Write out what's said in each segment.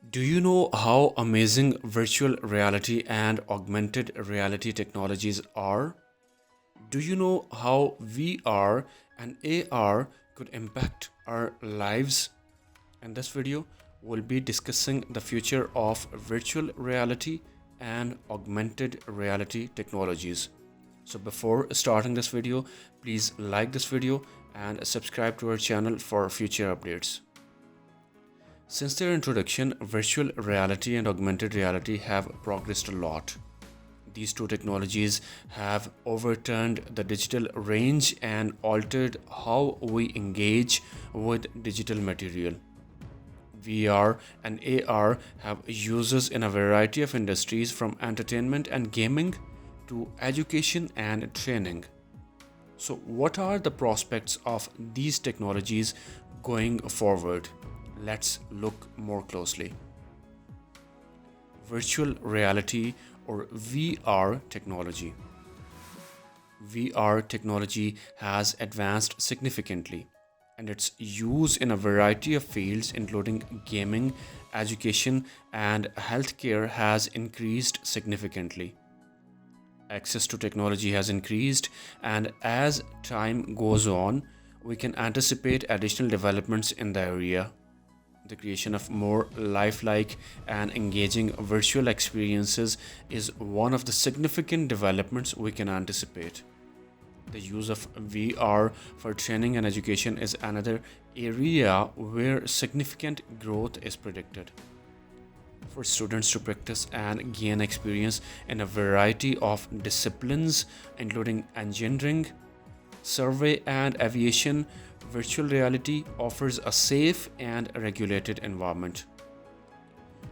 Do you know how amazing virtual reality and augmented reality technologies are? Do you know how VR and AR could impact our lives? In this video, we'll be discussing the future of virtual reality and augmented reality technologies. So before starting this video, please like this video and subscribe to our channel for future updates. Since their introduction, virtual reality and augmented reality have progressed a lot. These two technologies have overturned the digital range and altered how we engage with digital material. VR and AR have uses in a variety of industries from entertainment and gaming to education and training. So, what are the prospects of these technologies going forward? Let's look more closely. Virtual reality or VR technology. VR technology has advanced significantly, and its use in a variety of fields, including gaming, education, and healthcare, has increased significantly. Access to technology has increased, and as time goes on, we can anticipate additional developments in the area. The creation of more lifelike and engaging virtual experiences is one of the significant developments we can anticipate. The use of VR for training and education is another area where significant growth is predicted. For students to practice and gain experience in a variety of disciplines, including engineering, survey, and aviation, virtual reality offers a safe and regulated environment.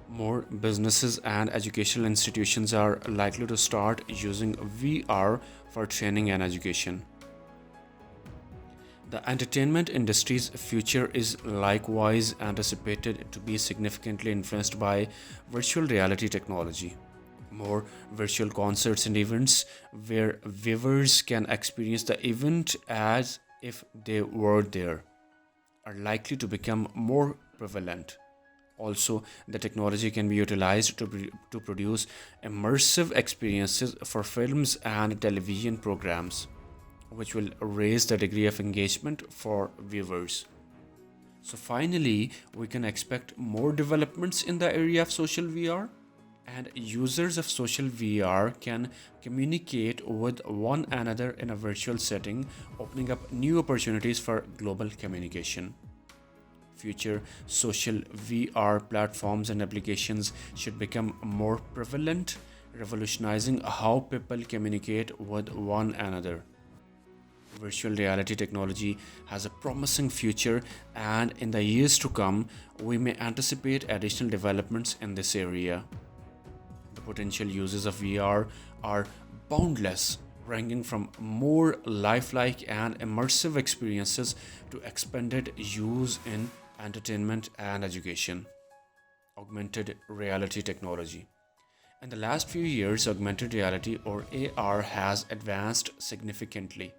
More businesses and educational institutions are likely to start using VR for training and education. The entertainment industry's future is likewise anticipated to be significantly influenced by virtual reality technology. More virtual concerts and events where viewers can experience the event as if they were there are likely to become more prevalent. Also, the technology can be utilized to produce immersive experiences for films and television programs, which will raise the degree of engagement for viewers. So, finally, we can expect more developments in the area of social VR, and users of social VR can communicate with one another in a virtual setting, opening up new opportunities for global communication. Future social VR platforms and applications should become more prevalent, revolutionizing how people communicate with one another. Virtual reality technology has a promising future, and in the years to come, we may anticipate additional developments in this area. The potential uses of VR are boundless, ranging from more lifelike and immersive experiences to expanded use in entertainment and education. Augmented reality technology. In the last few years, augmented reality or AR has advanced significantly.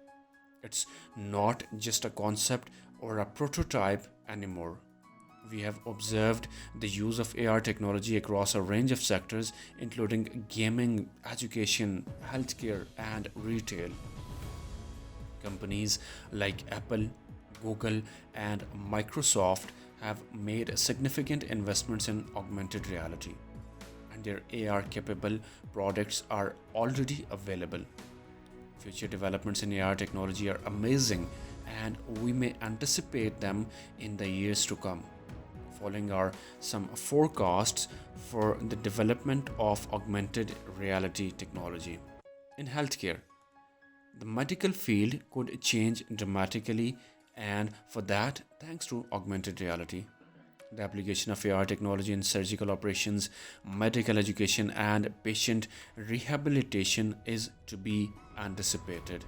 It's not just a concept or a prototype anymore. We have observed the use of AR technology across a range of sectors, including gaming, education, healthcare, and retail. Companies like Apple, Google, and Microsoft have made significant investments in augmented reality, and their AR capable products are already available. Future developments in AR technology are amazing, and we may anticipate them in the years to come. Following are some forecasts for the development of augmented reality technology. In healthcare, the medical field could change dramatically, and for that, thanks to augmented reality. The application of AR technology in surgical operations, medical education, and patient rehabilitation is to be anticipated.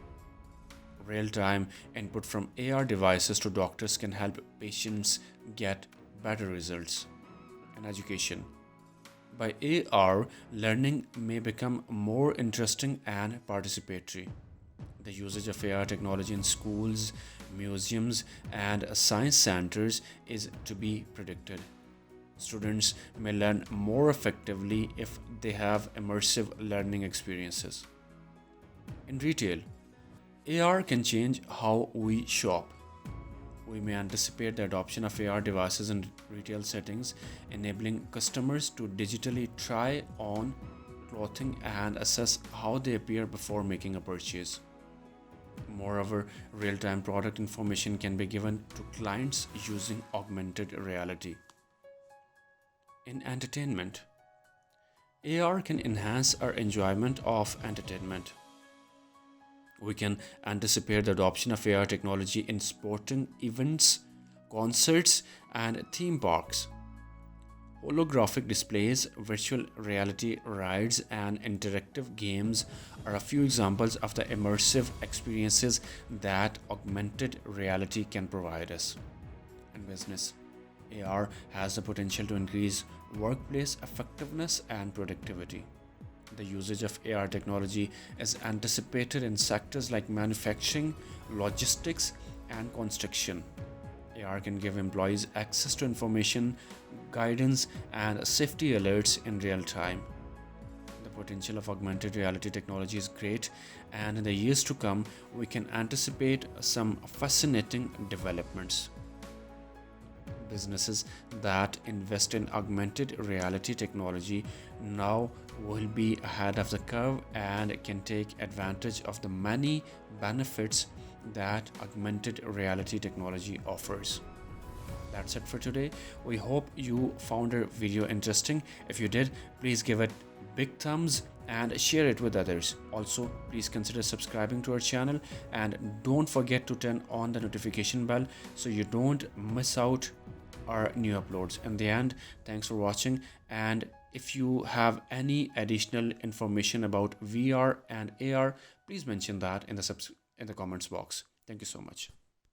Real time input from AR devices to doctors can help patients get better results. In education, by AR, learning may become more interesting and participatory. The usage of AR technology in schools, museums, and science centers is to be predicted. Students may learn more effectively if they have immersive learning experiences. In retail, AR can change how we shop. We may anticipate the adoption of AR devices in retail settings, enabling customers to digitally try on clothing and assess how they appear before making a purchase. Moreover, real time product information can be given to clients using augmented reality. In entertainment, AR can enhance our enjoyment of entertainment. We can anticipate the adoption of AR technology in sporting events, concerts, and theme parks. Holographic displays, virtual reality rides, and interactive games are a few examples of the immersive experiences that augmented reality can provide us. In business, AR has the potential to increase workplace effectiveness and productivity. The usage of AR technology is anticipated in sectors like manufacturing, logistics, and construction. AR can give employees access to information, guidance, and safety alerts in real time. The potential of augmented reality technology is great, and in the years to come, we can anticipate some fascinating developments. Businesses that invest in augmented reality technology now will be ahead of the curve and can take advantage of the many benefits that augmented reality technology offers. That's it for today. We hope you found our video interesting. If you did, please give it big thumbs and share it with others. Also, please consider subscribing to our channel and don't forget to turn on the notification bell so you don't miss out our new uploads. In the end, thanks for watching, and if you have any additional information about VR and AR, please mention that in the comments box. Thank you so much.